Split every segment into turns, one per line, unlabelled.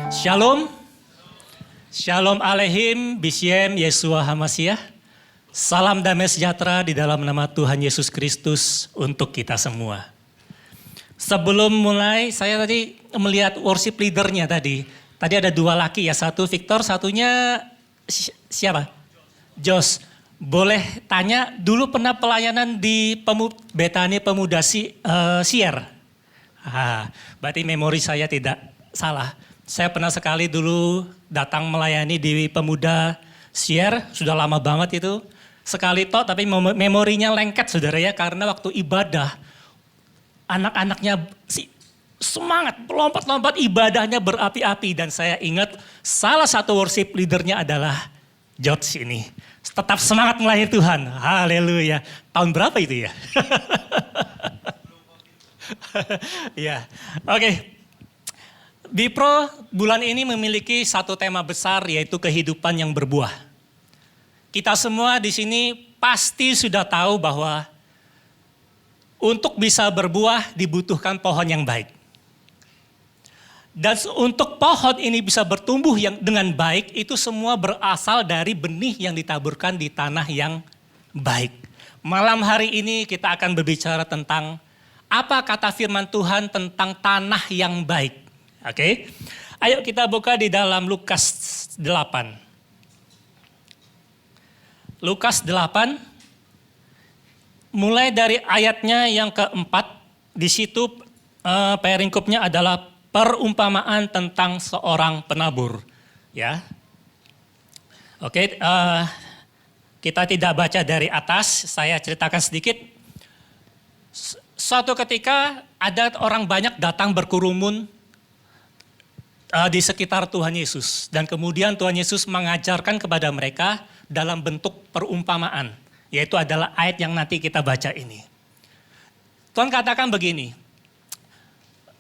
Shalom, Shalom Aleihim, Bishem, Yeshua HaMashiach. Salam damai sejahtera di dalam nama Tuhan Yesus Kristus untuk kita semua. Sebelum mulai, saya tadi melihat worship leadernya tadi. Tadi ada dua laki ya, satu Victor, satunya siapa? Jos. Boleh tanya, dulu pernah pelayanan di Betani Pemuda Sier? Berarti memori saya tidak salah. Saya pernah sekali dulu datang melayani di Pemuda Sier, sudah lama banget itu. Sekali toh, tapi memorinya lengket saudara ya, karena waktu ibadah, anak-anaknya semangat, lompat-lompat ibadahnya berapi-api. Dan saya ingat salah satu worship leadernya adalah George ini. Tetap semangat melayani Tuhan, haleluya. Tahun berapa itu ya? Ya, oke. Bipro bulan ini memiliki satu tema besar yaitu kehidupan yang berbuah. Kita semua di sini pasti sudah tahu bahwa untuk bisa berbuah dibutuhkan pohon yang baik. Dan untuk pohon ini bisa bertumbuh dengan baik itu semua berasal dari benih yang ditaburkan di tanah yang baik. Malam hari ini kita akan berbicara tentang apa kata firman Tuhan tentang tanah yang baik. Oke, ayo kita buka di dalam Lukas 8. Lukas 8, mulai dari ayatnya yang keempat, di situ peringkupnya adalah perumpamaan tentang seorang penabur. Ya, oke, kita tidak baca dari atas, saya ceritakan sedikit. Suatu ketika ada orang banyak datang berkerumun di sekitar Tuhan Yesus. Dan kemudian Tuhan Yesus mengajarkan kepada mereka dalam bentuk perumpamaan. Yaitu adalah ayat yang nanti kita baca ini. Tuhan katakan begini.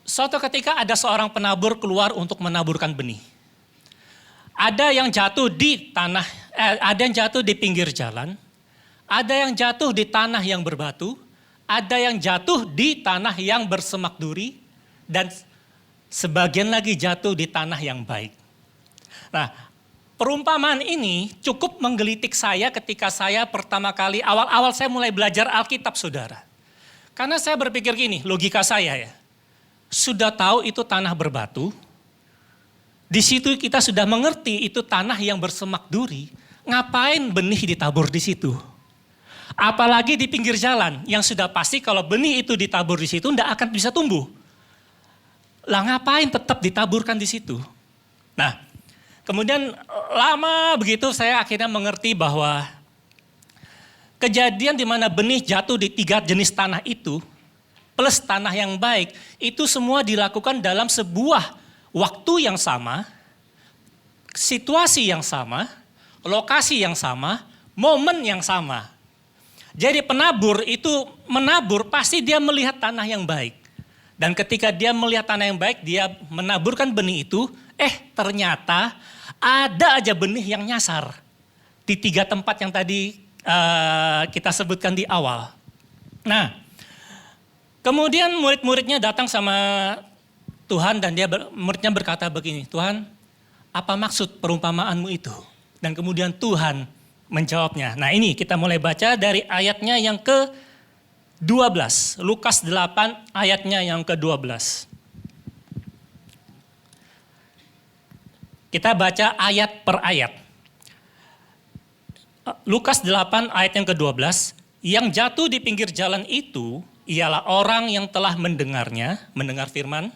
Suatu ketika ada seorang penabur keluar untuk menaburkan benih. Ada yang jatuh di tanah, ada yang jatuh di pinggir jalan. Ada yang jatuh di tanah yang berbatu. Ada yang jatuh di tanah yang bersemak duri. Dan sebagian lagi jatuh di tanah yang baik. Nah, perumpamaan ini cukup menggelitik saya ketika saya pertama kali, awal-awal saya mulai belajar Alkitab saudara. Karena saya berpikir gini, logika saya ya. Sudah tahu itu tanah berbatu, di situ kita sudah mengerti itu tanah yang bersemak duri, ngapain benih ditabur di situ? Apalagi di pinggir jalan, yang sudah pasti kalau benih itu ditabur di situ tidak akan bisa tumbuh. Lah ngapain tetap ditaburkan di situ? Nah, kemudian lama begitu saya akhirnya mengerti bahwa kejadian di mana benih jatuh di 3 jenis tanah itu, plus tanah yang baik, itu semua dilakukan dalam sebuah waktu yang sama, situasi yang sama, lokasi yang sama, momen yang sama. Jadi penabur itu menabur pasti dia melihat tanah yang baik. Dan ketika dia melihat tanah yang baik, dia menaburkan benih itu, ternyata ada aja benih yang nyasar. Di 3 tempat yang tadi kita sebutkan di awal. Nah, kemudian murid-muridnya datang sama Tuhan dan muridnya berkata begini, Tuhan, apa maksud perumpamaanmu itu? Dan kemudian Tuhan menjawabnya. Nah ini kita mulai baca dari ayatnya yang ke 12, Lukas 8 ayatnya yang ke-12. Kita baca ayat per ayat. Lukas 8 ayat yang ke-12, yang jatuh di pinggir jalan itu ialah orang yang telah mendengar firman.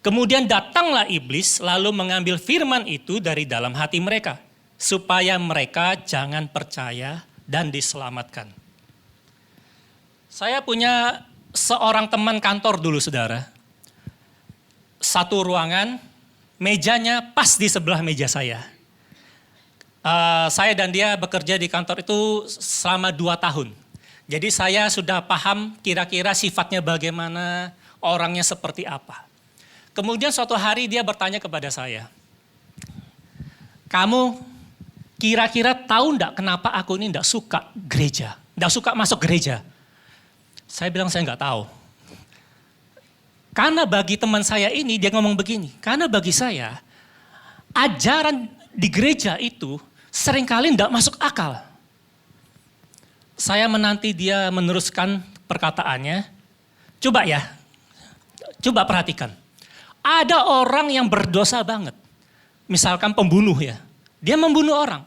Kemudian datanglah iblis lalu mengambil firman itu dari dalam hati mereka, supaya mereka jangan percaya dan diselamatkan. Saya punya seorang teman kantor dulu saudara. Satu ruangan, mejanya pas di sebelah meja saya. Saya dan dia bekerja di kantor itu selama 2 tahun. Jadi saya sudah paham kira-kira sifatnya bagaimana, orangnya seperti apa. Kemudian suatu hari dia bertanya kepada saya, kamu kira-kira tahu enggak kenapa aku ini enggak suka gereja, enggak suka masuk gereja? Saya bilang saya nggak tahu. Karena bagi teman saya ini, dia ngomong begini, karena bagi saya, ajaran di gereja itu seringkali tidak masuk akal. Saya menanti dia meneruskan perkataannya. Coba ya, coba perhatikan. Ada orang yang berdosa banget. Misalkan pembunuh ya, dia membunuh orang.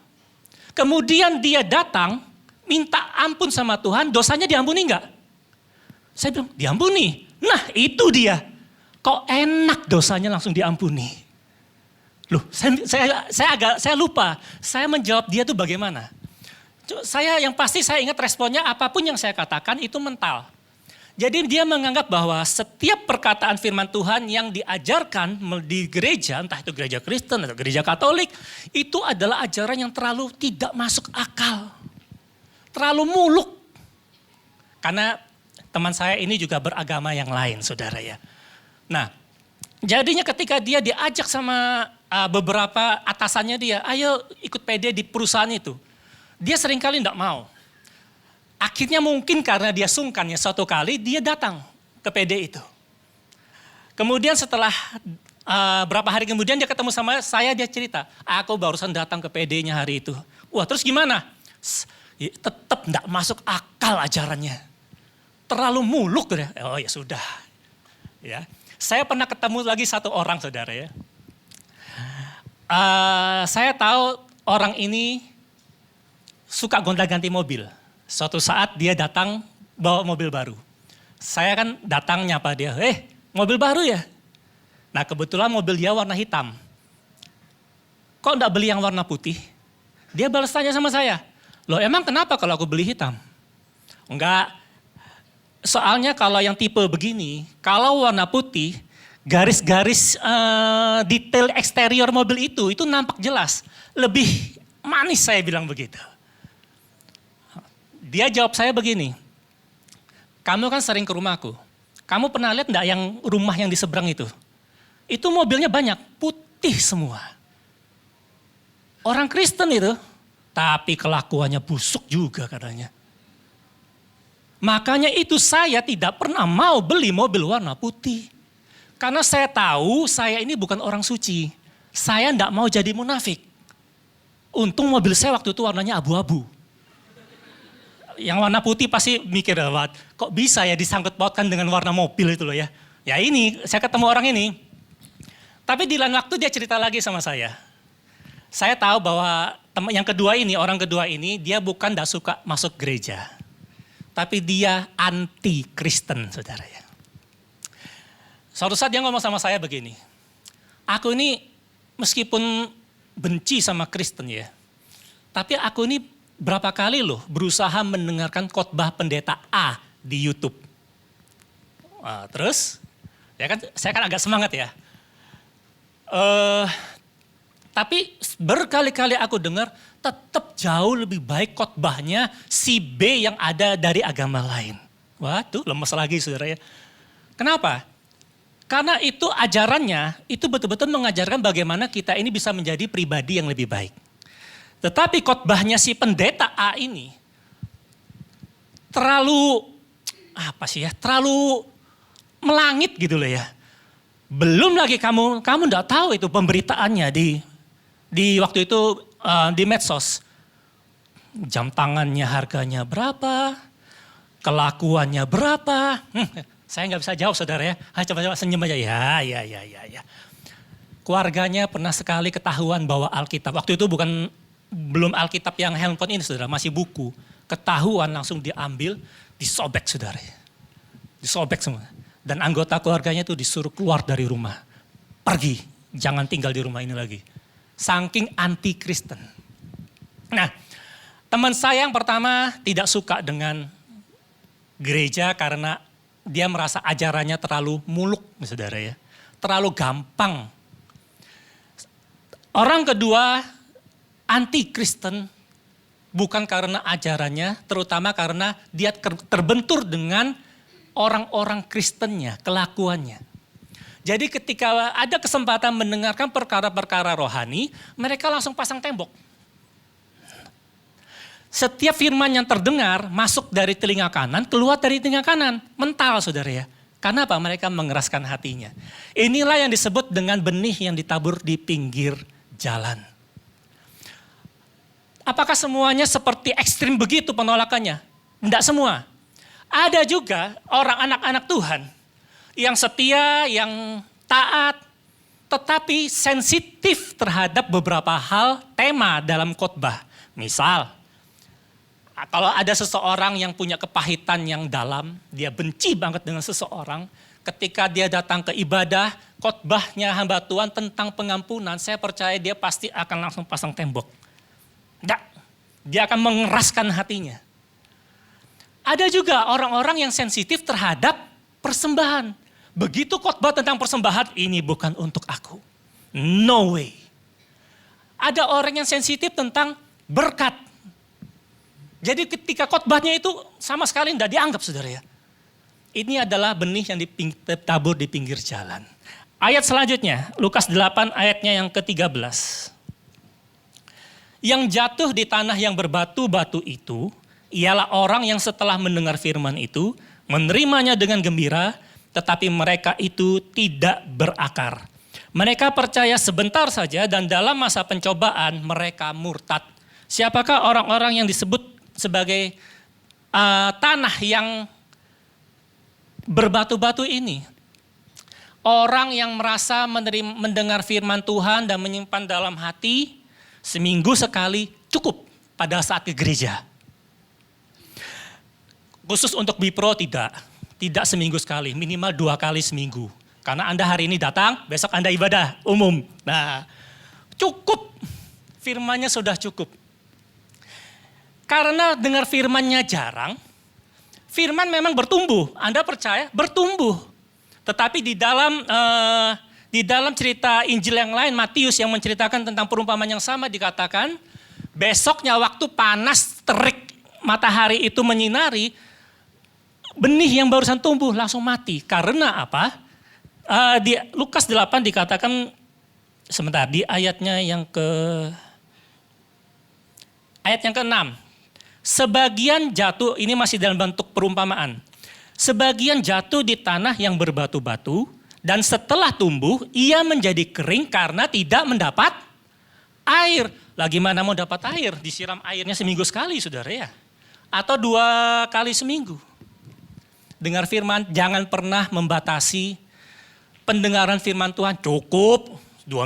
Kemudian dia datang, minta ampun sama Tuhan, dosanya diampuni enggak? Saya bilang, diampuni. Nah itu dia. Kok enak dosanya langsung diampuni. Loh, saya lupa. Saya menjawab dia tuh bagaimana. Yang pasti saya ingat responnya, apapun yang saya katakan itu mental. Jadi dia menganggap bahwa setiap perkataan firman Tuhan yang diajarkan di gereja, entah itu gereja Kristen atau gereja Katolik, itu adalah ajaran yang terlalu tidak masuk akal. Terlalu muluk. Karena teman saya ini juga beragama yang lain, saudara ya. Nah, jadinya ketika dia diajak sama beberapa atasannya dia, ayo ikut PD di perusahaan itu. Dia seringkali tidak mau. Akhirnya mungkin karena dia sungkan ya, suatu kali dia datang ke PD itu. Kemudian setelah berapa hari kemudian dia ketemu sama saya, dia cerita, aku barusan datang ke PD-nya hari itu. Wah terus gimana? Tetap tidak masuk akal ajarannya. Terlalu muluk ya. Oh ya sudah. Ya. Saya pernah ketemu lagi satu orang saudara ya. Saya tahu orang ini suka gonta-ganti mobil. Suatu saat dia datang bawa mobil baru. Saya kan datang nyapa dia, mobil baru ya? Nah kebetulan mobil dia warna hitam. Kok enggak beli yang warna putih? Dia balas tanya sama saya, loh emang kenapa kalau aku beli hitam? Enggak, soalnya kalau yang tipe begini, kalau warna putih, garis-garis detail eksterior mobil itu nampak jelas. Lebih manis saya bilang begitu. Dia jawab saya begini, kamu kan sering ke rumahku. Kamu pernah lihat enggak yang rumah yang di seberang itu? Itu mobilnya banyak, putih semua. Orang Kristen itu, tapi kelakuannya busuk juga katanya. Makanya itu saya tidak pernah mau beli mobil warna putih. Karena saya tahu saya ini bukan orang suci. Saya enggak mau jadi munafik. Untung mobil saya waktu itu warnanya abu-abu. Yang warna putih pasti mikir, kok bisa ya disangkut pautkan dengan warna mobil itu loh ya. Ya ini, saya ketemu orang ini. Tapi di lain waktu dia cerita lagi sama saya. Saya tahu bahwa yang kedua ini, orang kedua ini, dia bukan tidak suka masuk gereja. Tapi dia anti Kristen, saudara ya. Suatu saat dia ngomong sama saya begini. Aku ini meskipun benci sama Kristen ya. Tapi aku ini berapa kali loh berusaha mendengarkan khotbah pendeta A di YouTube. Terus, ya kan saya kan agak semangat ya. Tapi berkali-kali aku dengar tetap jauh lebih baik khotbahnya si B yang ada dari agama lain. Waduh, lemes lagi saudara ya. Kenapa? Karena itu ajarannya, itu betul-betul mengajarkan bagaimana kita ini bisa menjadi pribadi yang lebih baik. Tetapi khotbahnya si pendeta A ini terlalu terlalu melangit gitu loh ya. Belum lagi kamu enggak tahu itu pemberitaannya di waktu itu di medsos. Jam tangannya harganya berapa? Kelakuannya berapa? Saya nggak bisa jawab saudara ya. Coba-coba senyum aja. Ya. Keluarganya pernah sekali ketahuan bawa Alkitab. Waktu itu belum Alkitab yang handphone ini saudara, masih buku. Ketahuan langsung diambil, disobek saudara. Disobek semua. Dan anggota keluarganya itu disuruh keluar dari rumah. Pergi, jangan tinggal di rumah ini lagi. Saking anti-Kristen. Nah, teman saya yang pertama tidak suka dengan gereja karena dia merasa ajarannya terlalu muluk, saudara ya. Terlalu gampang. Orang kedua, anti-Kristen bukan karena ajarannya, terutama karena dia terbentur dengan orang-orang Kristennya, kelakuannya. Jadi ketika ada kesempatan mendengarkan perkara-perkara rohani, mereka langsung pasang tembok. Setiap firman yang terdengar masuk dari telinga kanan, keluar dari telinga kanan. Mental saudara ya. Karena apa? Mereka mengeraskan hatinya. Inilah yang disebut dengan benih yang ditabur di pinggir jalan. Apakah semuanya seperti ekstrim begitu penolakannya? Tidak semua. Ada juga orang anak-anak Tuhan yang setia, yang taat, tetapi sensitif terhadap beberapa hal tema dalam khotbah. Misal, kalau ada seseorang yang punya kepahitan yang dalam, dia benci banget dengan seseorang, ketika dia datang ke ibadah, khotbahnya hamba Tuhan tentang pengampunan, saya percaya dia pasti akan langsung pasang tembok. Enggak, dia akan mengeraskan hatinya. Ada juga orang-orang yang sensitif terhadap persembahan. Begitu khotbah tentang persembahan, ini bukan untuk aku. No way. Ada orang yang sensitif tentang berkat. Jadi ketika khotbahnya itu sama sekali tidak dianggap, saudara ya. Ini adalah benih yang ditabur di pinggir jalan. Ayat selanjutnya, Lukas 8 ayatnya yang ke-13. Yang jatuh di tanah yang berbatu-batu itu, ialah orang yang setelah mendengar firman itu, menerimanya dengan gembira, tetapi mereka itu tidak berakar. Mereka percaya sebentar saja dan dalam masa pencobaan mereka murtad. Siapakah orang-orang yang disebut sebagai tanah yang berbatu-batu ini? Orang yang merasa mendengar firman Tuhan dan menyimpan dalam hati, seminggu sekali cukup pada saat ke gereja. Khusus untuk Bipro tidak seminggu sekali, minimal 2 kali seminggu. Karena Anda hari ini datang, besok Anda ibadah umum. Nah, cukup, firmannya sudah cukup. Karena dengar firmannya jarang, firman memang bertumbuh, Anda percaya? Bertumbuh. Tetapi di dalam cerita Injil yang lain, Matius yang menceritakan tentang perumpamaan yang sama dikatakan, besoknya waktu panas terik matahari itu menyinari, benih yang barusan tumbuh langsung mati. Karena apa? Di Lukas 8 dikatakan, sebentar, di ayatnya yang ke-6. Sebagian jatuh, ini masih dalam bentuk perumpamaan. Sebagian jatuh di tanah yang berbatu-batu, dan setelah tumbuh, ia menjadi kering karena tidak mendapat air. Lah gimana mau dapat air? Disiram airnya seminggu sekali, saudara ya. Atau 2 kali seminggu. Dengar firman, jangan pernah membatasi pendengaran firman Tuhan. Cukup, 2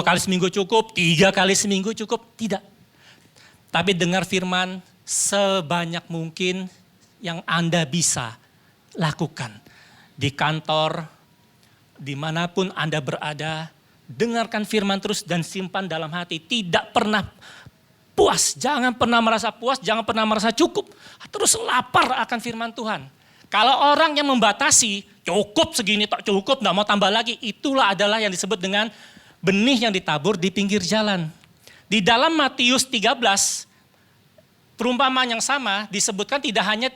kali seminggu cukup, 3 kali seminggu cukup. Tidak. Tapi dengar firman sebanyak mungkin yang Anda bisa lakukan. Di kantor, dimanapun Anda berada, dengarkan firman terus dan simpan dalam hati. Tidak pernah puas, jangan pernah merasa puas, jangan pernah merasa cukup. Terus lapar akan firman Tuhan. Kalau orang yang membatasi, cukup segini, tak cukup, tidak mau tambah lagi. Itulah adalah yang disebut dengan benih yang ditabur di pinggir jalan. Di dalam Matius 13, perumpamaan yang sama disebutkan tidak hanya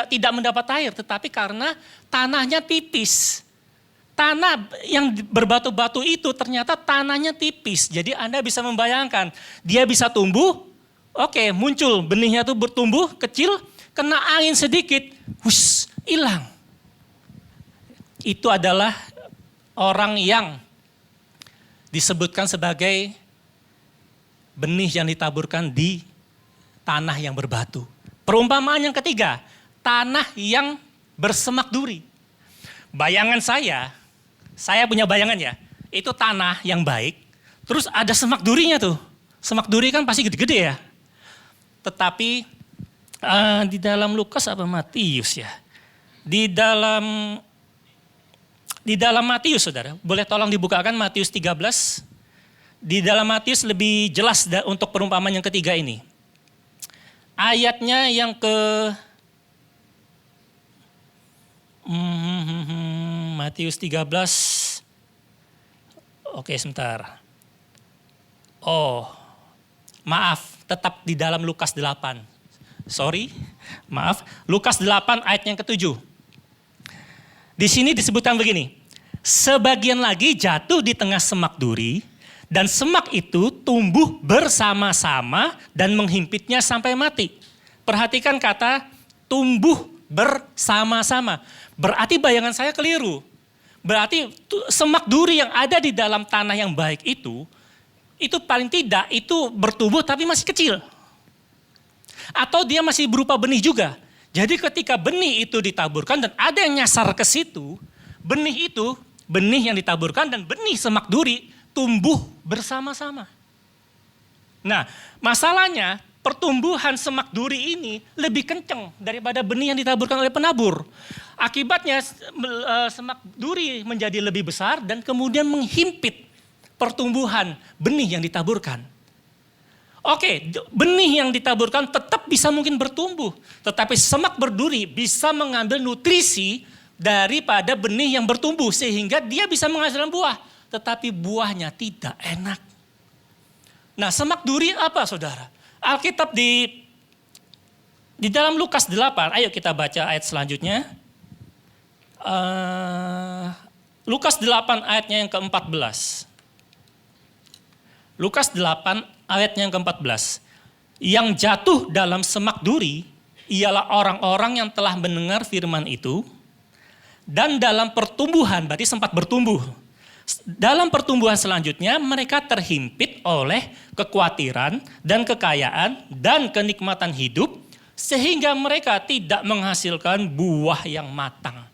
tidak mendapat air, tetapi karena tanahnya tipis. Tanah yang berbatu-batu itu ternyata tanahnya tipis. Jadi Anda bisa membayangkan, dia bisa tumbuh, oke, muncul benihnya itu bertumbuh kecil, kena angin sedikit, hilang. Itu adalah orang yang disebutkan sebagai benih yang ditaburkan di tanah yang berbatu. Perumpamaan yang ketiga, tanah yang bersemak duri. Bayangan saya punya bayangan ya, itu tanah yang baik, terus ada semak durinya tuh. Semak duri kan pasti gede-gede ya. Tetapi di dalam Lukas apa Matius ya? Di dalam Matius, saudara, boleh tolong dibukakan Matius 13. Di dalam Matius lebih jelas untuk perumpamaan yang ketiga ini. Ayatnya yang Matius 13. Oke, sebentar. Oh, maaf, tetap di dalam Lukas 8. Sorry, maaf. Lukas 8 ayat yang ke-7. Di sini disebutkan begini. Sebagian lagi jatuh di tengah semak duri, dan semak itu tumbuh bersama-sama dan menghimpitnya sampai mati. Perhatikan kata tumbuh bersama-sama. Berarti bayangan saya keliru. Berarti semak duri yang ada di dalam tanah yang baik itu paling tidak itu bertumbuh tapi masih kecil. Atau dia masih berupa benih juga. Jadi ketika benih itu ditaburkan dan ada yang nyasar ke situ, benih yang ditaburkan dan benih semak duri tumbuh bersama-sama. Nah, masalahnya pertumbuhan semak duri ini lebih kencang daripada benih yang ditaburkan oleh penabur. Akibatnya semak duri menjadi lebih besar dan kemudian menghimpit pertumbuhan benih yang ditaburkan. Oke, benih yang ditaburkan tetap bisa mungkin bertumbuh. Tetapi semak berduri bisa mengambil nutrisi daripada benih yang bertumbuh. Sehingga dia bisa menghasilkan buah. Tetapi buahnya tidak enak. Nah, semak duri apa saudara? Alkitab di dalam Lukas 8, ayo kita baca ayat selanjutnya. Lukas 8 ayatnya yang ke-14. Lukas 8 ayatnya yang ke-14. Yang jatuh dalam semak duri ialah orang-orang yang telah mendengar firman itu dan dalam pertumbuhan, berarti sempat bertumbuh. Dalam pertumbuhan selanjutnya mereka terhimpit oleh kekhawatiran dan kekayaan dan kenikmatan hidup sehingga mereka tidak menghasilkan buah yang matang.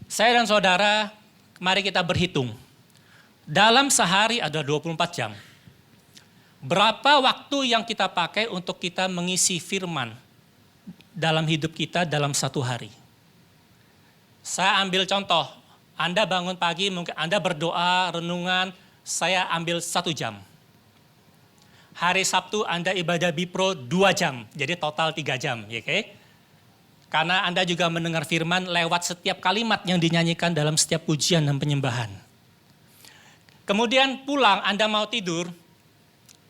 Saya dan saudara, mari kita berhitung. Dalam sehari ada 24 jam. Berapa waktu yang kita pakai untuk kita mengisi firman dalam hidup kita dalam satu hari? Saya ambil contoh, Anda bangun pagi, mungkin Anda berdoa, renungan, saya ambil 1 jam. Hari Sabtu Anda ibadah Bipro 2 jam, jadi total 3 jam. Ya, okay? Karena Anda juga mendengar firman lewat setiap kalimat yang dinyanyikan dalam setiap pujian dan penyembahan. Kemudian pulang, Anda mau tidur,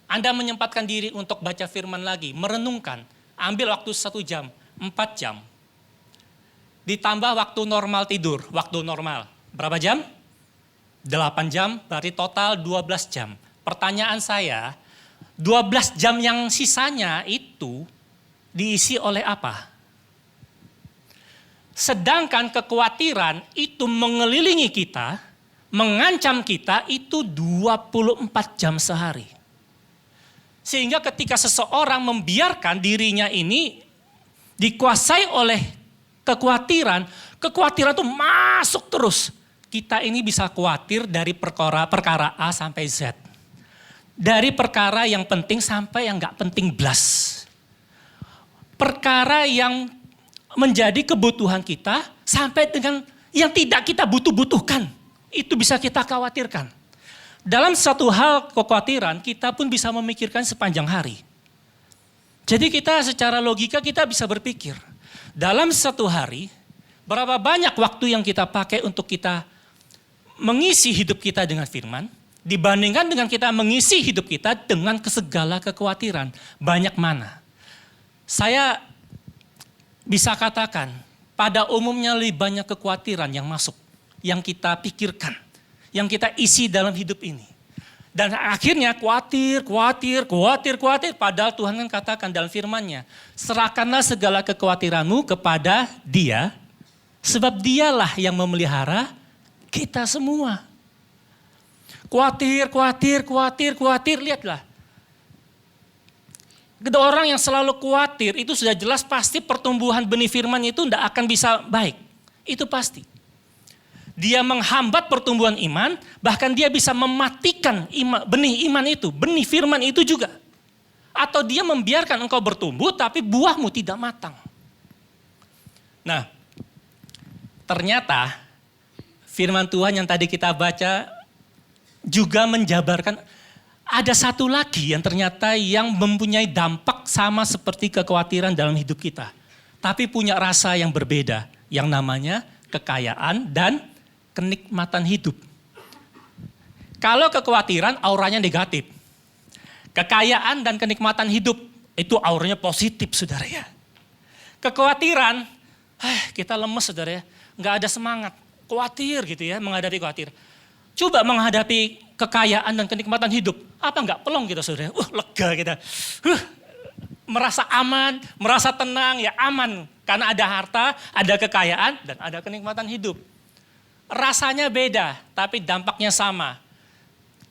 Anda menyempatkan diri untuk baca firman lagi, merenungkan, ambil waktu 1 jam, 4 jam. Ditambah waktu normal tidur, waktu normal. Berapa jam? 8 jam, berarti total 12 jam. Pertanyaan saya, 12 jam yang sisanya itu diisi oleh apa? Sedangkan kekhawatiran itu mengelilingi kita, mengancam kita itu 24 jam sehari. Sehingga ketika seseorang membiarkan dirinya ini dikuasai oleh kekhawatiran itu masuk terus. Kita ini bisa khawatir dari perkara A sampai Z. Dari perkara yang penting sampai yang gak penting blas. Perkara yang menjadi kebutuhan kita sampai dengan yang tidak kita butuhkan. Itu bisa kita khawatirkan. Dalam satu hal kekhawatiran, kita pun bisa memikirkan sepanjang hari. Jadi kita secara logika kita bisa berpikir, dalam satu hari, berapa banyak waktu yang kita pakai untuk kita mengisi hidup kita dengan firman, dibandingkan dengan kita mengisi hidup kita dengan segala kekhawatiran. Banyak mana? Saya bisa katakan, pada umumnya lebih banyak kekhawatiran yang masuk, yang kita pikirkan, yang kita isi dalam hidup ini. Dan akhirnya khawatir, padahal Tuhan kan katakan dalam firman-Nya, serahkanlah segala kekhawatiranmu kepada Dia, sebab Dialah yang memelihara kita semua. Khawatir, lihatlah. Orang yang selalu khawatir itu sudah jelas pasti pertumbuhan benih firman itu tidak akan bisa baik. Itu pasti. Dia menghambat pertumbuhan iman, bahkan dia bisa mematikan benih iman itu, benih firman itu juga. Atau dia membiarkan engkau bertumbuh tapi buahmu tidak matang. Nah, ternyata firman Tuhan yang tadi kita baca juga menjabarkan ada satu lagi yang ternyata yang mempunyai dampak sama seperti kekhawatiran dalam hidup kita. Tapi punya rasa yang berbeda, yang namanya kekayaan dan kenikmatan hidup. Kalau kekhawatiran auranya negatif. Kekayaan dan kenikmatan hidup itu auranya positif, saudara ya. Kekhawatiran, kita lemes saudara ya, nggak ada semangat, khawatir gitu ya menghadapi khawatir. Coba menghadapi kekayaan dan kenikmatan hidup, apa enggak pelong kita saudara? Lega kita, merasa aman, merasa tenang, ya aman. Karena ada harta, ada kekayaan, dan ada kenikmatan hidup. Rasanya beda, tapi dampaknya sama.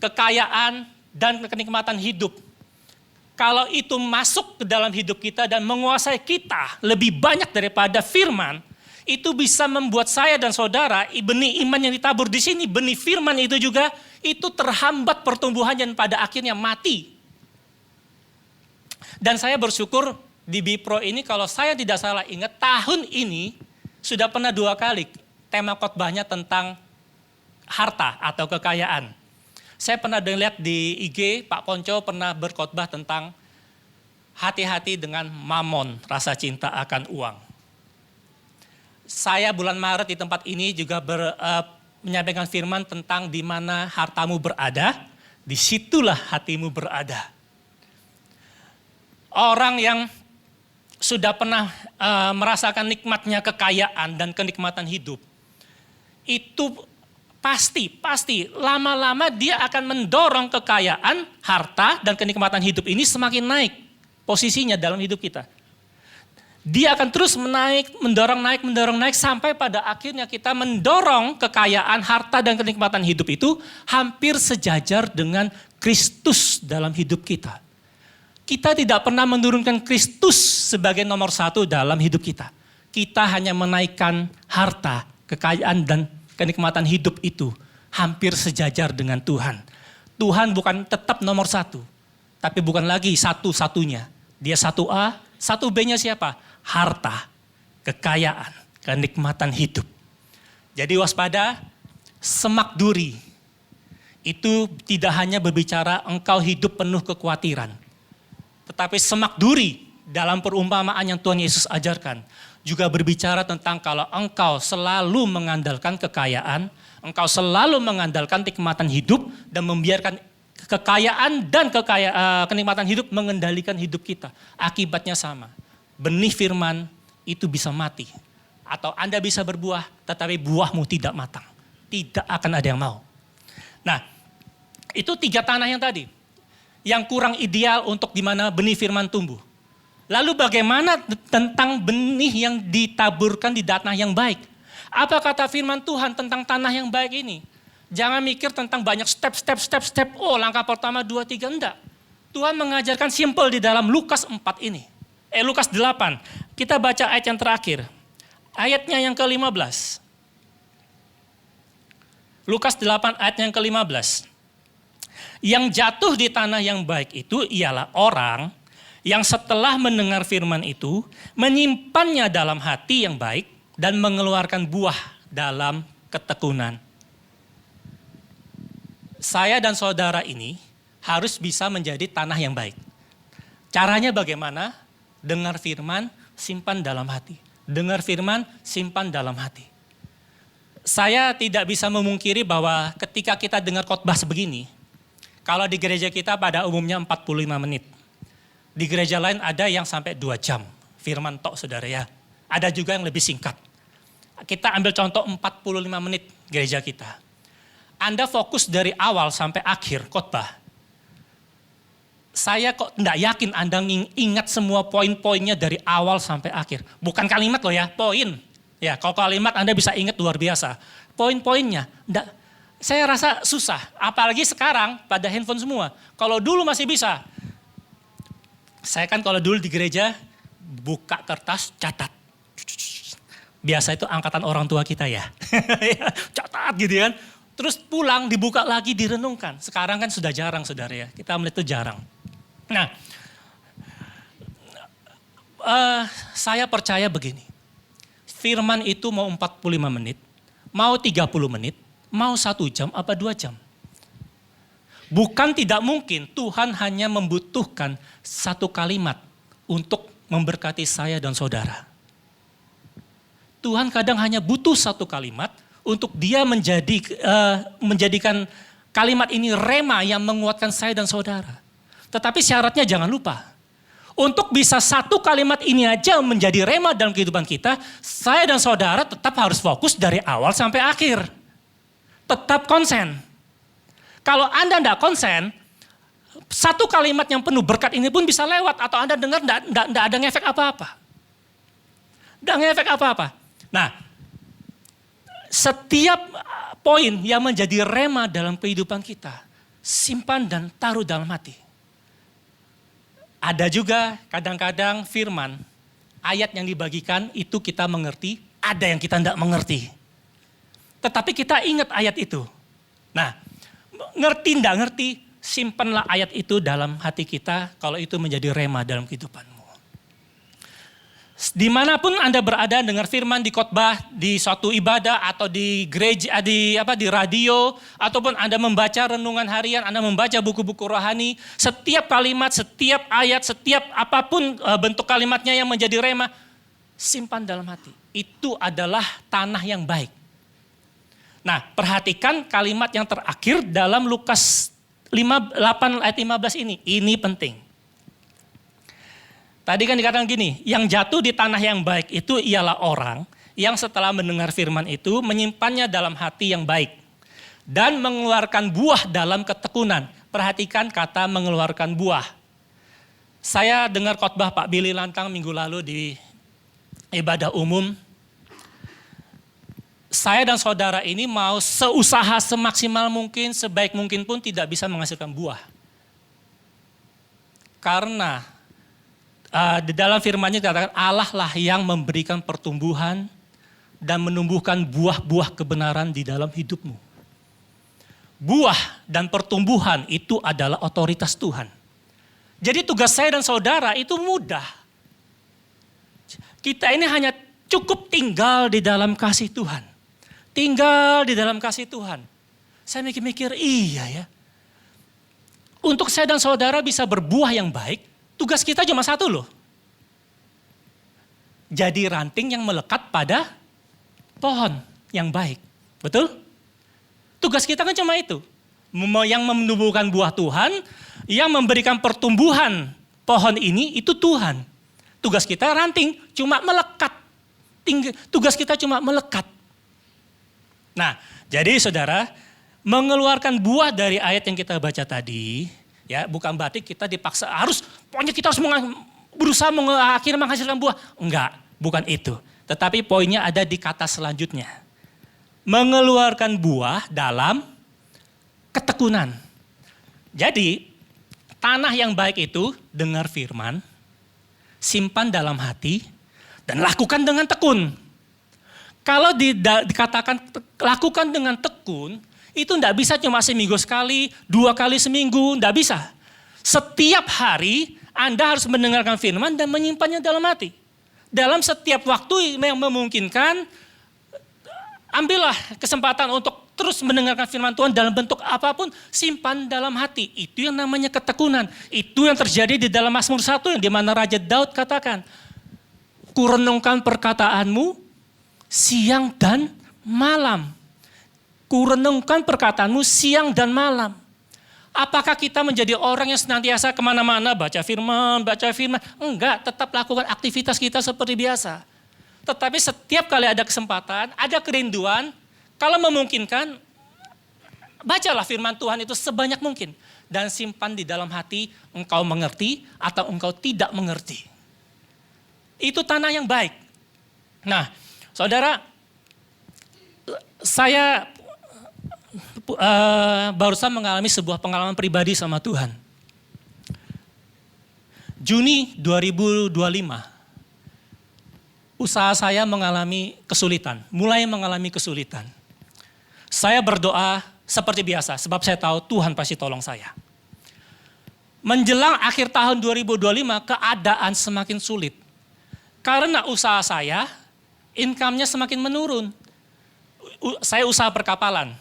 Kekayaan dan kenikmatan hidup. Kalau itu masuk ke dalam hidup kita dan menguasai kita lebih banyak daripada firman, itu bisa membuat saya dan saudara, benih iman yang ditabur di sini, benih firman itu juga, itu terhambat pertumbuhannya dan pada akhirnya mati. Dan saya bersyukur di Bipro ini, kalau saya tidak salah ingat, tahun ini sudah pernah 2 kali tema khotbahnya tentang harta atau kekayaan. Saya pernah lihat di IG, Pak Ponco pernah berkhotbah tentang hati-hati dengan mamon, rasa cinta akan uang. Saya bulan Maret di tempat ini juga menyampaikan firman tentang di mana hartamu berada, disitulah hatimu berada. Orang yang sudah pernah merasakan nikmatnya kekayaan dan kenikmatan hidup, itu pasti lama-lama dia akan mendorong kekayaan, harta, dan kenikmatan hidup ini semakin naik posisinya dalam hidup kita. Dia akan terus mendorong naik sampai pada akhirnya kita mendorong kekayaan, harta, dan kenikmatan hidup itu hampir sejajar dengan Kristus dalam hidup kita. Kita tidak pernah menurunkan Kristus sebagai nomor 1 dalam hidup kita. Kita hanya menaikkan harta, kekayaan, dan kenikmatan hidup itu hampir sejajar dengan Tuhan. Tuhan bukan tetap nomor 1, tapi bukan lagi satu-satunya. Dia 1A, 1B-nya siapa? Harta, kekayaan, kenikmatan hidup. Jadi waspada, semak duri. Itu tidak hanya berbicara engkau hidup penuh kekhawatiran. Tetapi semak duri dalam perumpamaan yang Tuhan Yesus ajarkan juga berbicara tentang kalau engkau selalu mengandalkan kekayaan, engkau selalu mengandalkan kenikmatan hidup dan membiarkan kekayaan dan kenikmatan hidup mengendalikan hidup kita. Akibatnya sama. Benih firman itu bisa mati. Atau Anda bisa berbuah, tetapi buahmu tidak matang. Tidak akan ada yang mau. Nah, itu 3 tanah yang tadi. Yang kurang ideal untuk di mana benih firman tumbuh. Lalu bagaimana tentang benih yang ditaburkan di tanah yang baik? Apa kata firman Tuhan tentang tanah yang baik ini? Jangan mikir tentang banyak step. Oh, langkah pertama, 2, 3, enggak. Tuhan mengajarkan simpel di dalam Lukas 4 ini. Lukas 8. Kita baca ayat yang terakhir. Ayatnya yang ke-15. Lukas 8 ayat yang ke-15. Yang jatuh di tanah yang baik itu ialah orang yang setelah mendengar firman itu, menyimpannya dalam hati yang baik dan mengeluarkan buah dalam ketekunan. Saya dan saudara ini harus bisa menjadi tanah yang baik. Caranya bagaimana? Dengar firman, simpan dalam hati. Dengar firman, simpan dalam hati. Saya tidak bisa memungkiri bahwa ketika kita dengar khotbah sebegini, kalau di gereja kita pada umumnya 45 menit. Di gereja lain ada yang sampai 2 jam. Firman tok saudara ya. Ada juga yang lebih singkat. Kita ambil contoh 45 menit gereja kita. Anda fokus dari awal sampai akhir khotbah. Saya kok tidak yakin Anda ingat semua poin-poinnya dari awal sampai akhir. Bukan kalimat loh ya, poin. Ya, kalau kalimat Anda bisa ingat luar biasa. Poin-poinnya, enggak. Saya rasa susah. Apalagi sekarang pada handphone semua. Kalau dulu masih bisa. Saya kan kalau dulu di gereja, buka kertas, catat. Biasa itu angkatan orang tua kita ya. Catat gitu kan. Terus pulang, dibuka lagi, direnungkan. Sekarang kan sudah jarang saudara ya. Kita melihat itu jarang. Nah, saya percaya begini. Firman itu mau 45 menit, mau 30 menit, mau 1 jam apa 2 jam. Bukan tidak mungkin Tuhan hanya membutuhkan 1 kalimat untuk memberkati saya dan saudara. Tuhan kadang hanya butuh 1 kalimat untuk dia menjadikan kalimat ini rema yang menguatkan saya dan saudara. Tetapi syaratnya jangan lupa. Untuk bisa 1 kalimat ini aja menjadi rema dalam kehidupan kita, saya dan saudara tetap harus fokus dari awal sampai akhir. Tetap konsen. Kalau Anda tidak konsen, 1 kalimat yang penuh berkat ini pun bisa lewat. Atau Anda dengar tidak ada ngefek apa-apa. Nggak ngefek apa-apa. Nah, setiap poin yang menjadi rema dalam kehidupan kita, simpan dan taruh dalam hati. Ada juga kadang-kadang firman, ayat yang dibagikan itu kita mengerti, ada yang kita tidak mengerti. Tetapi kita ingat ayat itu. Nah, ngerti tidak ngerti, simpanlah ayat itu dalam hati kita kalau itu menjadi rema dalam kehidupanmu. Dimanapun Anda berada dengar firman di khotbah, di suatu ibadah atau di gereja, di radio, ataupun Anda membaca renungan harian, Anda membaca buku-buku rohani, setiap kalimat, setiap ayat, setiap apapun bentuk kalimatnya yang menjadi rema, simpan dalam hati. Itu adalah tanah yang baik. Nah, perhatikan kalimat yang terakhir dalam Lukas 8 ayat 15 ini. Ini penting. Tadi kan dikatakan gini, yang jatuh di tanah yang baik itu ialah orang yang setelah mendengar firman itu menyimpannya dalam hati yang baik. Dan mengeluarkan buah dalam ketekunan. Perhatikan kata mengeluarkan buah. Saya dengar khotbah Pak Billy Lantang minggu lalu di ibadah umum. Saya dan saudara ini mau seusaha semaksimal mungkin, sebaik mungkin pun tidak bisa menghasilkan buah. Karena di dalam firman-Nya dikatakan Allah lah yang memberikan pertumbuhan dan menumbuhkan buah-buah kebenaran di dalam hidupmu. Buah dan pertumbuhan itu adalah otoritas Tuhan. Jadi tugas saya dan saudara itu mudah. Kita ini hanya cukup tinggal di dalam kasih Tuhan. Tinggal di dalam kasih Tuhan. Saya mikir-mikir, iya ya. Untuk saya dan saudara bisa berbuah yang baik, tugas kita cuma satu loh. Jadi ranting yang melekat pada pohon yang baik. Betul? Tugas kita kan cuma itu. Yang menumbuhkan buah Tuhan, yang memberikan pertumbuhan pohon ini itu Tuhan. Tugas kita ranting cuma melekat. Tugas kita cuma melekat. Nah, jadi saudara, mengeluarkan buah dari ayat yang kita baca tadi, ya, bukan berarti kita dipaksa pokoknya kita harus berusaha akhirnya menghasilkan buah. Enggak, bukan itu. Tetapi poinnya ada di kata selanjutnya. Mengeluarkan buah dalam ketekunan. Jadi, tanah yang baik itu dengar firman, simpan dalam hati, dan lakukan dengan tekun. Kalau dikatakan lakukan dengan tekun, itu tidak bisa cuma seminggu sekali, 2 kali seminggu, tidak bisa. Setiap hari Anda harus mendengarkan firman dan menyimpannya dalam hati. Dalam setiap waktu yang memungkinkan, ambillah kesempatan untuk terus mendengarkan firman Tuhan dalam bentuk apapun, simpan dalam hati. Itu yang namanya ketekunan. Itu yang terjadi di dalam Mazmur 1 yang dimana Raja Daud katakan, kurenungkan perkataanmu siang dan malam. Kurenungkan perkataanmu siang dan malam. Apakah kita menjadi orang yang senantiasa kemana-mana baca firman? Enggak, tetap lakukan aktivitas kita seperti biasa. Tetapi setiap kali ada kesempatan, ada kerinduan, kalau memungkinkan, bacalah firman Tuhan itu sebanyak mungkin. Dan simpan di dalam hati, engkau mengerti atau engkau tidak mengerti. Itu tanah yang baik. Nah, saudara, saya barusan mengalami sebuah pengalaman pribadi sama Tuhan. Juni 2025, usaha saya mulai mengalami kesulitan. Saya berdoa seperti biasa, sebab saya tahu Tuhan pasti tolong saya. Menjelang akhir tahun 2025, keadaan semakin sulit. Karena usaha saya, income-nya semakin menurun. Saya usaha perkapalan.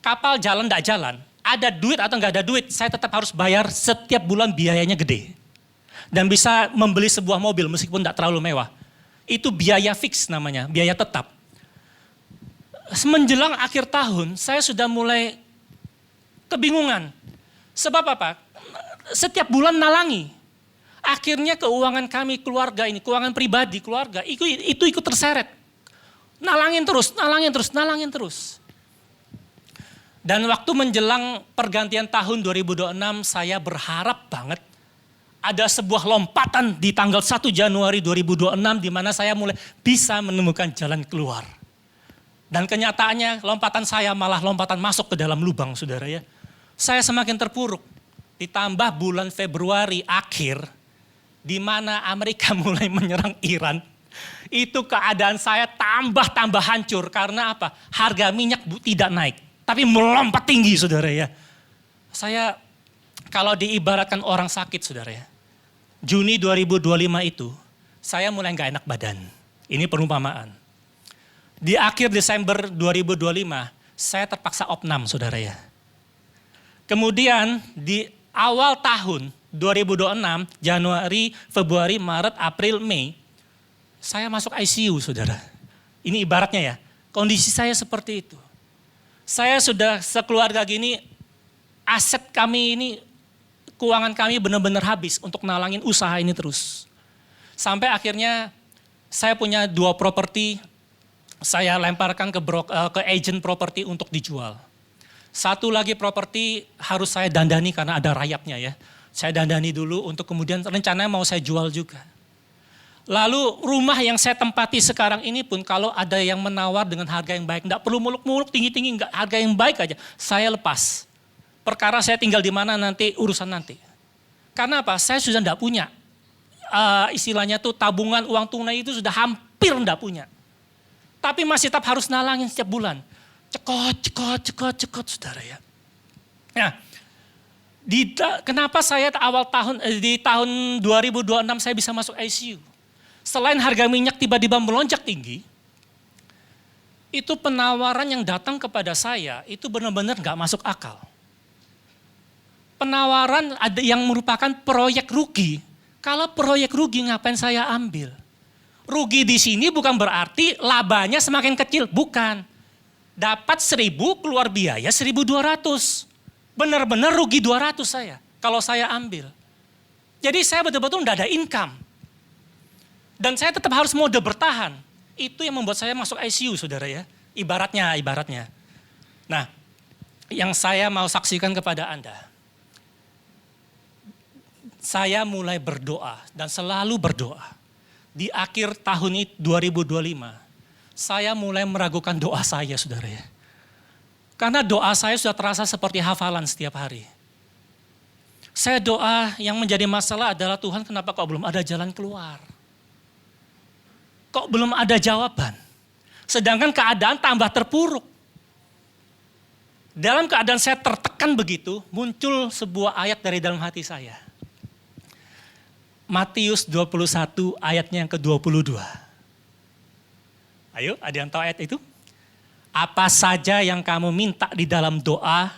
Kapal jalan tidak jalan. Ada duit atau nggak ada duit, saya tetap harus bayar setiap bulan, biayanya gede. Dan bisa membeli sebuah mobil meskipun tidak terlalu mewah. Itu biaya fix namanya, biaya tetap. Menjelang akhir tahun, saya sudah mulai kebingungan. Sebab apa? Setiap bulan nalangi. Akhirnya keuangan kami keluarga ini, keuangan pribadi keluarga, itu ikut terseret. Nalangin terus. Dan waktu menjelang pergantian tahun 2026, saya berharap banget ada sebuah lompatan di tanggal 1 Januari 2026 di mana saya mulai bisa menemukan jalan keluar. Dan kenyataannya lompatan saya malah lompatan masuk ke dalam lubang, saudara ya. Saya semakin terpuruk. Ditambah bulan Februari akhir, di mana Amerika mulai menyerang Iran. Itu keadaan saya tambah hancur. Karena apa? Harga minyak tidak naik, tapi melompat tinggi, saudara ya. Saya kalau diibaratkan orang sakit, saudara ya. Juni 2025 itu, saya mulai nggak enak badan. Ini perumpamaan. Di akhir Desember 2025, saya terpaksa opnam, saudara ya. Kemudian di awal tahun 2026, Januari, Februari, Maret, April, Mei, saya masuk ICU, saudara. Ini ibaratnya ya, kondisi saya seperti itu. Saya sudah sekeluarga gini, aset kami ini, keuangan kami benar-benar habis untuk nalangin usaha ini terus. Sampai akhirnya saya punya 2 properti, saya lemparkan ke agent properti untuk dijual. 1 lagi properti harus saya dandani karena ada rayapnya ya. Saya dandani dulu untuk kemudian rencananya mau saya jual juga. Lalu rumah yang saya tempati sekarang ini pun kalau ada yang menawar dengan harga yang baik, enggak perlu muluk-muluk tinggi-tinggi, enggak, harga yang baik aja, saya lepas. Perkara saya tinggal di mana nanti, urusan nanti. Karena apa? Saya sudah enggak punya. Istilahnya tuh tabungan uang tunai itu sudah hampir enggak punya. Tapi masih tetap harus nalangin setiap bulan. Cekot, saudara ya. Nah, kenapa saya di tahun 2026 saya bisa masuk ICU? Selain harga minyak tiba-tiba melonjak tinggi, itu penawaran yang datang kepada saya itu benar-benar nggak masuk akal. Penawaran ada yang merupakan proyek rugi. Kalau proyek rugi ngapain saya ambil? Rugi di sini bukan berarti labanya semakin kecil, bukan. Dapat 1.000 keluar biaya 1.200. Benar-benar rugi 200 saya kalau saya ambil. Jadi saya betul-betul enggak ada income. Dan saya tetap harus mode bertahan. Itu yang membuat saya masuk ICU, saudara ya. Ibaratnya. Nah, yang saya mau saksikan kepada Anda. Saya mulai berdoa dan selalu berdoa. Di akhir tahun 2025, saya mulai meragukan doa saya, saudara ya. Karena doa saya sudah terasa seperti hafalan setiap hari. Saya doa yang menjadi masalah adalah Tuhan kenapa kok belum ada jalan keluar? Kok belum ada jawaban? Sedangkan keadaan tambah terpuruk. Dalam keadaan saya tertekan begitu, muncul sebuah ayat dari dalam hati saya. Matius 21 ayatnya yang ke-22. Ayo, ada yang tahu ayat itu? Apa saja yang kamu minta di dalam doa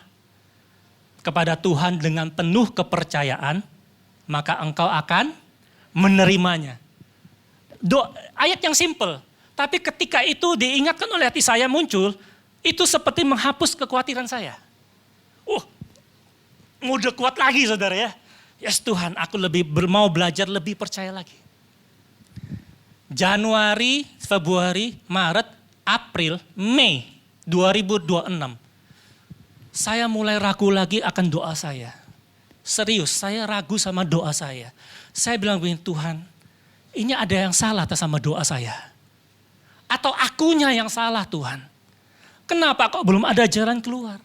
kepada Tuhan dengan penuh kepercayaan, maka engkau akan menerimanya. Ayat yang simple, tapi ketika itu diingatkan oleh hati saya muncul, itu seperti menghapus kekhawatiran saya. Udah kuat lagi, saudara ya. Yes Tuhan, aku mau belajar lebih percaya lagi. Januari, Februari, Maret, April, Mei 2026. Saya mulai ragu lagi akan doa saya. Serius, saya ragu sama doa saya. Saya bilang begini, Tuhan, ini ada yang salah sama doa saya. Atau akunya yang salah, Tuhan. Kenapa kok belum ada jalan keluar?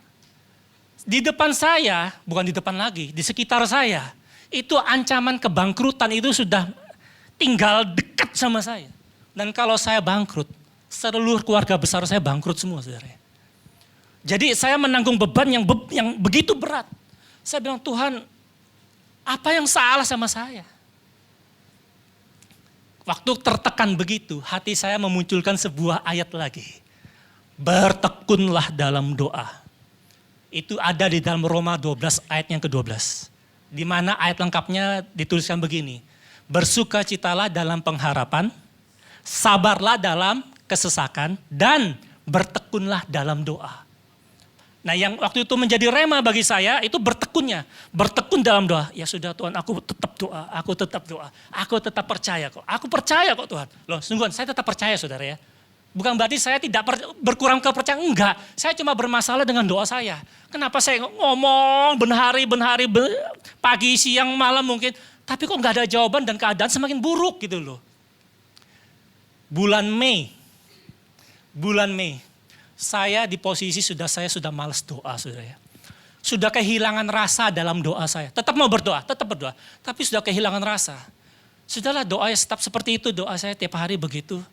Di depan saya, bukan di depan lagi, di sekitar saya, itu ancaman kebangkrutan itu sudah tinggal dekat sama saya. Dan kalau saya bangkrut, seluruh keluarga besar saya bangkrut semua, saudara. Jadi saya menanggung beban yang begitu berat. Saya bilang, Tuhan, apa yang salah sama saya? Waktu tertekan begitu, hati saya memunculkan sebuah ayat lagi. Bertekunlah dalam doa. Itu ada di dalam Roma 12 ayat yang ke-12. Di mana ayat lengkapnya dituliskan begini. Bersukacitalah dalam pengharapan, sabarlah dalam kesesakan, dan bertekunlah dalam doa. Nah yang waktu itu menjadi rema bagi saya itu bertekunnya. Bertekun dalam doa. Ya sudah Tuhan, aku tetap doa. Aku tetap percaya kok. Aku percaya kok Tuhan. Loh sungguhan saya tetap percaya, saudara ya. Bukan berarti saya tidak berkurang kepercayaan, enggak. Saya cuma bermasalah dengan doa saya. Kenapa saya ngomong benhari, pagi, siang, malam mungkin. Tapi kok nggak ada jawaban dan keadaan semakin buruk gitu loh. Bulan Mei, saya di posisi saya sudah malas doa, saudara ya. Sudah kehilangan rasa dalam doa saya. Tetap mau berdoa, tapi sudah kehilangan rasa. Sudahlah doa tetap seperti itu, doa saya tiap hari begitu.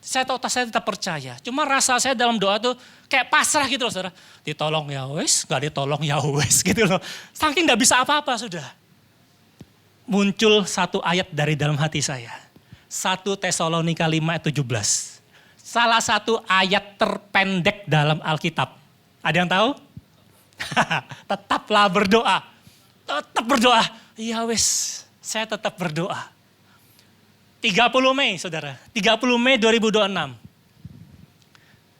Saya tahu saya tetap percaya. Cuma rasa saya dalam doa tuh kayak pasrah gitu loh, saudara. Ditolong ya wes, gak ditolong ya wes gitu loh. Saking gak bisa apa-apa sudah. Muncul satu ayat dari dalam hati saya. 1 Tesalonika 5 ayat 17. Salah satu ayat terpendek dalam Alkitab. Ada yang tahu? Tetaplah berdoa. Tetap berdoa. Iya wes, saya tetap berdoa. 30 Mei saudara, 30 Mei 2026.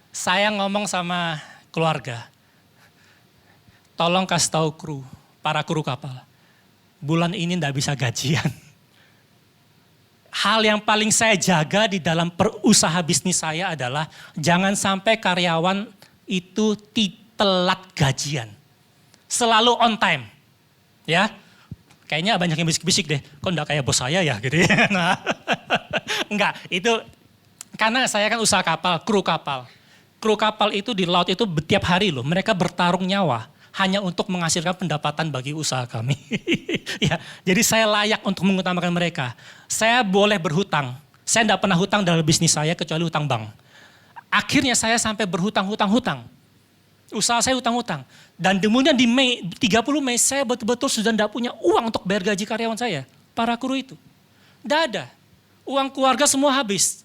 Saya ngomong sama keluarga. Tolong kasih tahu para kru kapal. Bulan ini enggak bisa gajian. Hal yang paling saya jaga di dalam perusaha bisnis saya adalah jangan sampai karyawan itu telat gajian. Selalu on time. Ya. Kayaknya banyak yang bisik-bisik deh, kok enggak kayak bos saya ya gitu ya. Nah, enggak, itu karena saya kan usaha kapal, kru kapal. Kru kapal itu di laut itu tiap hari loh, mereka bertarung nyawa hanya untuk menghasilkan pendapatan bagi usaha kami. Ya, jadi saya layak untuk mengutamakan mereka. Saya boleh berhutang, saya enggak pernah hutang dalam bisnis saya kecuali hutang bank. Akhirnya saya sampai berhutang-hutang. Usaha saya hutang-hutang. Dan kemudian di Mei, 30 Mei saya betul-betul sudah tidak punya uang untuk bayar gaji karyawan saya. Para kru itu. Tidak ada. Uang keluarga semua habis.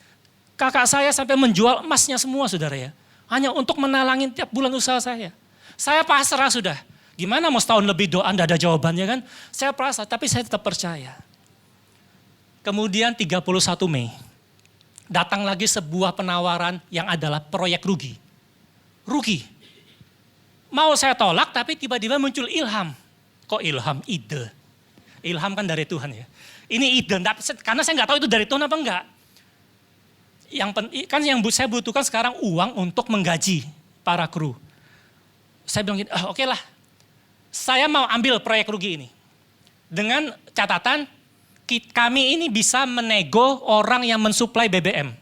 Kakak saya sampai menjual emasnya semua saudara ya. Hanya untuk menalangin tiap bulan usaha saya. Saya pasrah sudah. Gimana mau setahun lebih doa tidak ada jawabannya kan. Saya pasrah tapi saya tetap percaya. Kemudian 31 Mei. Datang lagi sebuah penawaran yang adalah proyek rugi. Rugi. Mau saya tolak tapi tiba-tiba muncul ilham. Kok ilham? Ide. Ilham kan dari Tuhan ya. Ini ide, karena saya nggak tahu itu dari Tuhan apa enggak. Yang saya butuhkan sekarang uang untuk menggaji para kru. Saya bilang gini, oke lah. Saya mau ambil proyek rugi ini. Dengan catatan, kami ini bisa menego orang yang mensuplai BBM.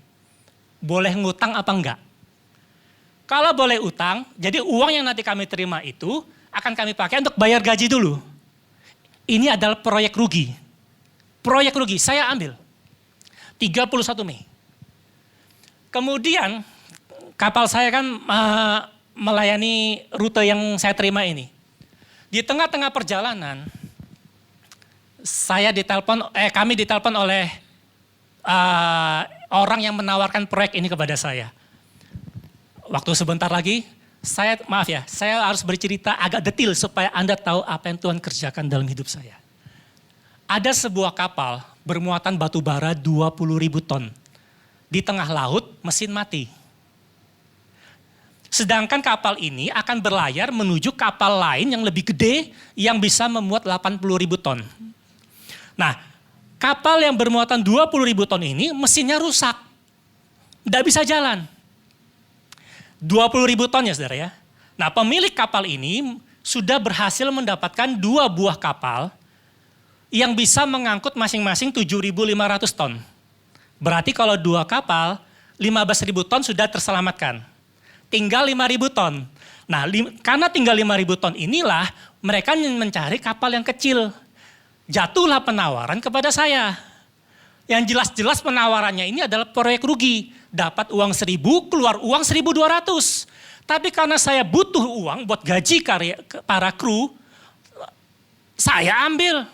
Boleh ngutang apa enggak? Kalau boleh utang, jadi uang yang nanti kami terima itu akan kami pakai untuk bayar gaji dulu. Ini adalah proyek rugi. Proyek rugi, saya ambil. 31 Mei. Kemudian kapal saya kan melayani rute yang saya terima ini. Di tengah-tengah perjalanan, kami ditelepon oleh orang yang menawarkan proyek ini kepada saya. Waktu sebentar lagi, saya harus bercerita agak detail supaya Anda tahu apa yang Tuhan kerjakan dalam hidup saya. Ada sebuah kapal bermuatan batu bara 20.000 ton. Di tengah laut, mesin mati. Sedangkan kapal ini akan berlayar menuju kapal lain yang lebih gede yang bisa memuat 80.000 ton. Nah, kapal yang bermuatan 20.000 ton ini mesinnya rusak. Tidak bisa jalan. 20.000 ton ya saudara ya. Nah pemilik kapal ini sudah berhasil mendapatkan 2 buah kapal yang bisa mengangkut masing-masing 7.500 ton. Berarti kalau 2 kapal 15.000 ton sudah terselamatkan. Tinggal 5.000 ton. Nah karena tinggal 5.000 ton inilah mereka mencari kapal yang kecil. Jatuhlah penawaran kepada saya. Yang jelas-jelas penawarannya ini adalah proyek rugi. Dapat uang 1.000, keluar uang 1.200. Tapi karena saya butuh uang buat gaji para kru, saya ambil.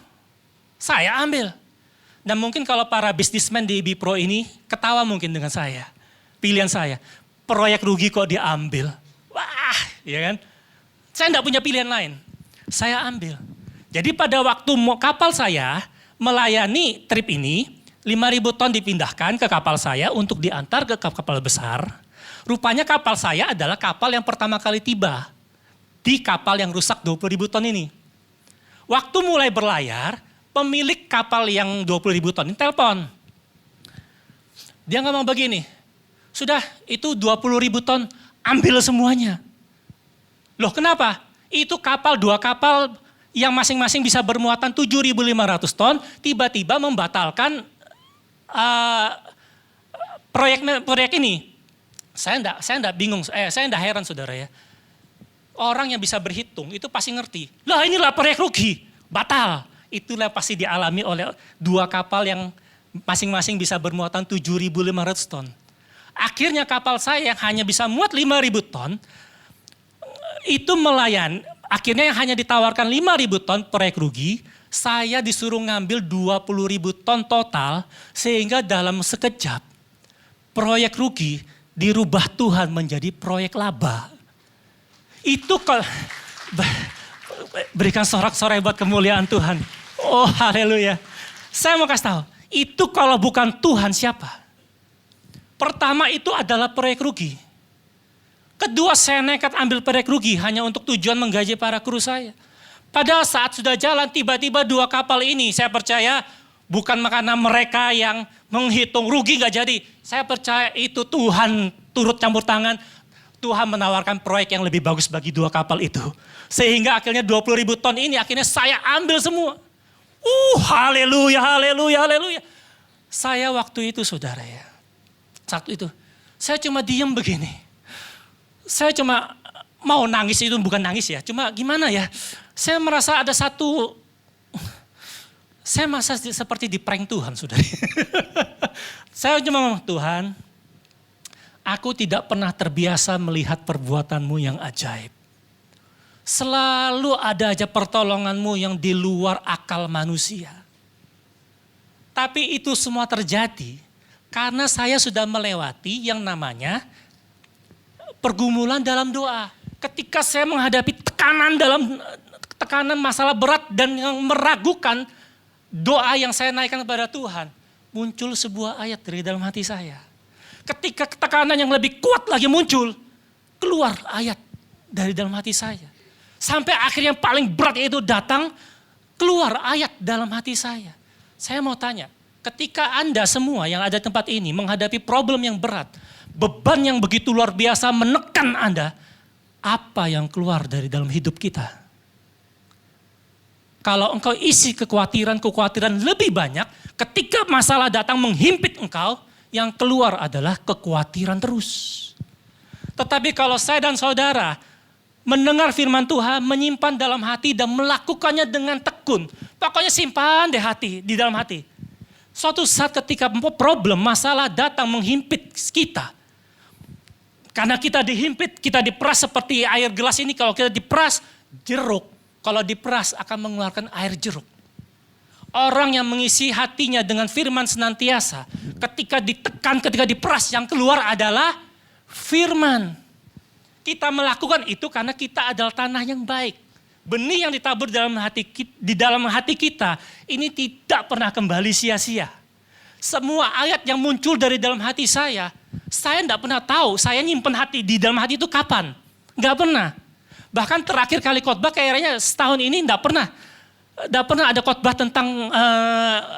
Dan mungkin kalau para bisnismen di Bipro ini ketawa mungkin dengan saya. Pilihan saya, proyek rugi kok diambil. Wah, ya kan? Saya enggak punya pilihan lain. Saya ambil. Jadi pada waktu kapal saya melayani trip ini, 5.000 ton dipindahkan ke kapal saya untuk diantar ke kapal besar. Rupanya kapal saya adalah kapal yang pertama kali tiba di kapal yang rusak 20.000 ton ini. Waktu mulai berlayar, pemilik kapal yang 20.000 ton ini telepon. Dia ngomong begini, sudah itu 20.000 ton, ambil semuanya. Loh kenapa? Itu 2 kapal yang masing-masing bisa bermuatan 7.500 ton, tiba-tiba membatalkan proyek ini. Saya enggak bingung, saya enggak heran saudara ya. Orang yang bisa berhitung itu pasti ngerti. Lah inilah proyek rugi, batal. Itulah pasti dialami oleh 2 kapal yang masing-masing bisa bermuatan 7.500 ton. Akhirnya kapal saya yang hanya bisa muat 5.000 ton, itu akhirnya yang hanya ditawarkan 5.000 ton proyek rugi, saya disuruh ngambil 20.000 ton total, sehingga dalam sekejap proyek rugi dirubah Tuhan menjadi proyek laba. Itu kalau berikan sorak-sorai buat kemuliaan Tuhan. Oh haleluya. Saya mau kasih tahu, itu kalau bukan Tuhan siapa? Pertama itu adalah proyek rugi. Kedua, saya nekat ambil proyek rugi hanya untuk tujuan menggaji para kru saya. Padahal saat sudah jalan, tiba-tiba 2 kapal ini, saya percaya bukan karena mereka yang menghitung rugi gak jadi. Saya percaya itu Tuhan turut campur tangan. Tuhan menawarkan proyek yang lebih bagus bagi 2 kapal itu. Sehingga akhirnya 20.000 ton ini akhirnya saya ambil semua. Haleluya, haleluya, haleluya. Saya waktu itu saudara ya, waktu itu saya cuma diam begini. Saya cuma mau nangis, itu bukan nangis ya, cuma gimana ya, saya merasa ada satu, saya merasa seperti di prank Tuhan saudara. Saya cuma ngomong, Tuhan, aku tidak pernah terbiasa melihat perbuatanmu yang ajaib. Selalu ada aja pertolonganmu yang di luar akal manusia. Tapi itu semua terjadi karena saya sudah melewati yang namanya pergumulan dalam doa. Ketika saya menghadapi tekanan masalah berat dan yang meragukan doa yang saya naikkan kepada Tuhan, muncul sebuah ayat dari dalam hati saya. Ketika tekanan yang lebih kuat lagi muncul, keluar ayat dari dalam hati saya. Sampai akhirnya yang paling berat itu datang, keluar ayat dalam hati saya. Saya mau tanya, ketika Anda semua yang ada di tempat ini menghadapi problem yang berat, beban yang begitu luar biasa menekan Anda, apa yang keluar dari dalam hidup kita? Kalau engkau isi kekhawatiran lebih banyak, ketika masalah datang menghimpit engkau, yang keluar adalah kekhawatiran terus. Tetapi kalau saya dan saudara mendengar firman Tuhan, menyimpan dalam hati dan melakukannya dengan tekun, pokoknya simpan di dalam hati. Suatu saat ketika problem, masalah datang menghimpit kita, karena kita dihimpit, kita diperas seperti air gelas ini, kalau kita diperas jeruk, kalau diperas akan mengeluarkan air jeruk. Orang yang mengisi hatinya dengan firman senantiasa, ketika ditekan, ketika diperas, yang keluar adalah firman. Kita melakukan itu karena kita adalah tanah yang baik. Benih yang ditabur di dalam hati kita, ini tidak pernah kembali sia-sia. Semua ayat yang muncul dari dalam hati saya tidak pernah tahu saya nyimpen hati di dalam hati itu kapan. Nggak pernah. Bahkan terakhir kali khotbah kayaknya setahun ini nggak pernah ada khotbah tentang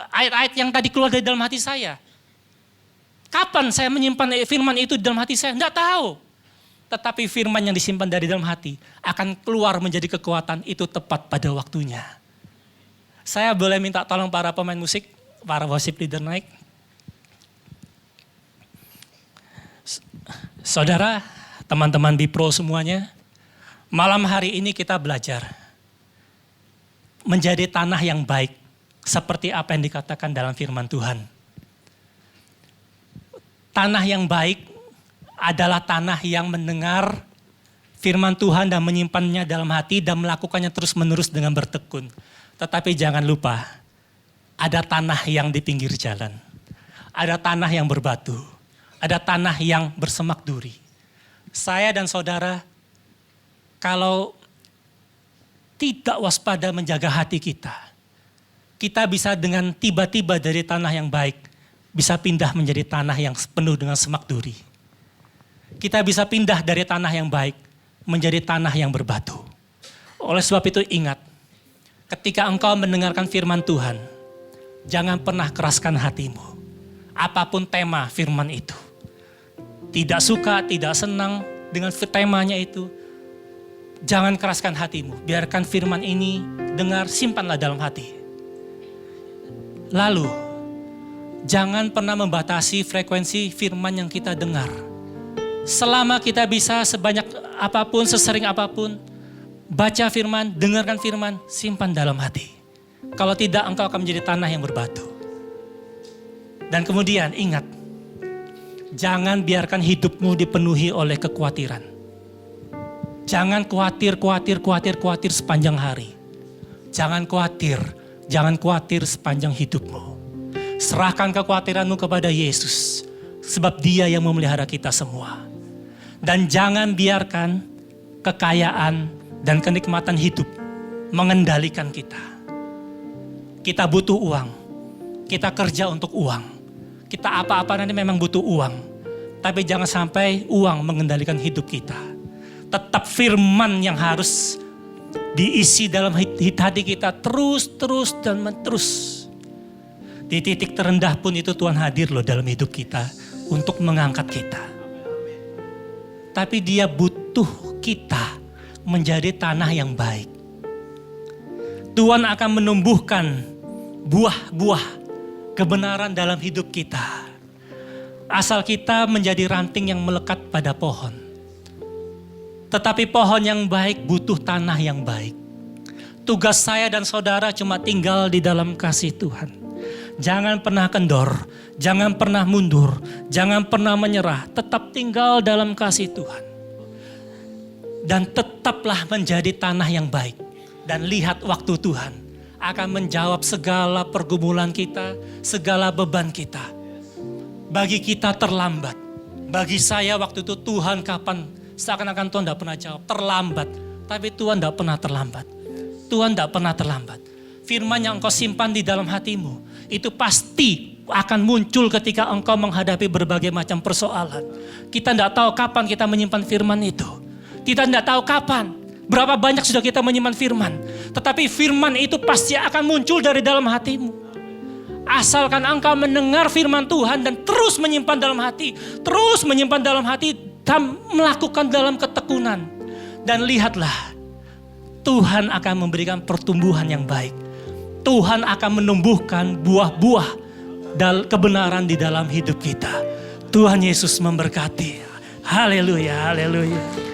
ayat-ayat yang tadi keluar dari dalam hati saya. Kapan saya menyimpan firman itu di dalam hati saya? Nggak tahu. Tetapi firman yang disimpan dari dalam hati akan keluar menjadi kekuatan, itu tepat pada waktunya. Saya boleh minta tolong para pemain musik, para worship leader naik. Saudara, teman-teman Bipro semuanya, malam hari ini kita belajar menjadi tanah yang baik, seperti apa yang dikatakan dalam firman Tuhan. Tanah yang baik adalah tanah yang mendengar firman Tuhan dan menyimpannya dalam hati dan melakukannya terus-menerus dengan bertekun. Tetapi jangan lupa, ada tanah yang di pinggir jalan. Ada tanah yang berbatu. Ada tanah yang bersemak duri. Saya dan saudara, kalau tidak waspada menjaga hati kita, kita bisa dengan tiba-tiba dari tanah yang baik, bisa pindah menjadi tanah yang penuh dengan semak duri. Kita bisa pindah dari tanah yang baik menjadi tanah yang berbatu. Oleh sebab itu ingat, ketika engkau mendengarkan firman Tuhan, jangan pernah keraskan hatimu. Apapun tema firman itu. Tidak suka, tidak senang dengan temanya itu. Jangan keraskan hatimu, biarkan firman ini dengar, simpanlah dalam hati. Lalu, jangan pernah membatasi frekuensi firman yang kita dengar. Selama kita bisa sebanyak apapun, sesering apapun, baca firman, dengarkan firman, simpan dalam hati. Kalau tidak, engkau akan menjadi tanah yang berbatu. Dan kemudian ingat, jangan biarkan hidupmu dipenuhi oleh kekhawatiran. Jangan khawatir sepanjang hari. Jangan khawatir sepanjang hidupmu. Serahkan kekhawatiranmu kepada Yesus, sebab Dia yang memelihara kita semua. Dan jangan biarkan kekayaan dan kenikmatan hidup mengendalikan kita. Kita butuh uang, kita kerja untuk uang, kita apa-apa nanti memang butuh uang. Tapi jangan sampai uang mengendalikan hidup kita. Tetap firman yang harus diisi dalam hati kita terus dan menerus. Di titik terendah pun itu Tuhan hadir loh dalam hidup kita untuk mengangkat kita. Tapi Dia butuh kita menjadi tanah yang baik. Tuhan akan menumbuhkan buah-buah kebenaran dalam hidup kita. Asal kita menjadi ranting yang melekat pada pohon. Tetapi pohon yang baik butuh tanah yang baik. Tugas saya dan saudara cuma tinggal di dalam kasih Tuhan. Jangan pernah kendor, jangan pernah mundur, jangan pernah menyerah. Tetap tinggal dalam kasih Tuhan. Dan tetaplah menjadi tanah yang baik. Dan lihat waktu Tuhan akan menjawab segala pergumulan kita, segala beban kita. Bagi kita terlambat. Bagi saya waktu itu Tuhan kapan, seakan-akan Tuhan tidak pernah jawab. Terlambat, tapi Tuhan tidak pernah terlambat. Tuhan tidak pernah terlambat. Firman yang engkau simpan di dalam hatimu, itu pasti akan muncul ketika engkau menghadapi berbagai macam persoalan. Kita tidak tahu kapan kita menyimpan firman itu. Kita tidak tahu kapan, berapa banyak sudah kita menyimpan firman. Tetapi firman itu pasti akan muncul dari dalam hatimu. Asalkan engkau mendengar firman Tuhan dan terus menyimpan dalam hati. Terus menyimpan dalam hati dan melakukan dalam ketekunan. Dan lihatlah, Tuhan akan memberikan pertumbuhan yang baik. Tuhan akan menumbuhkan buah-buah kebenaran di dalam hidup kita. Tuhan Yesus memberkati. Haleluya, haleluya.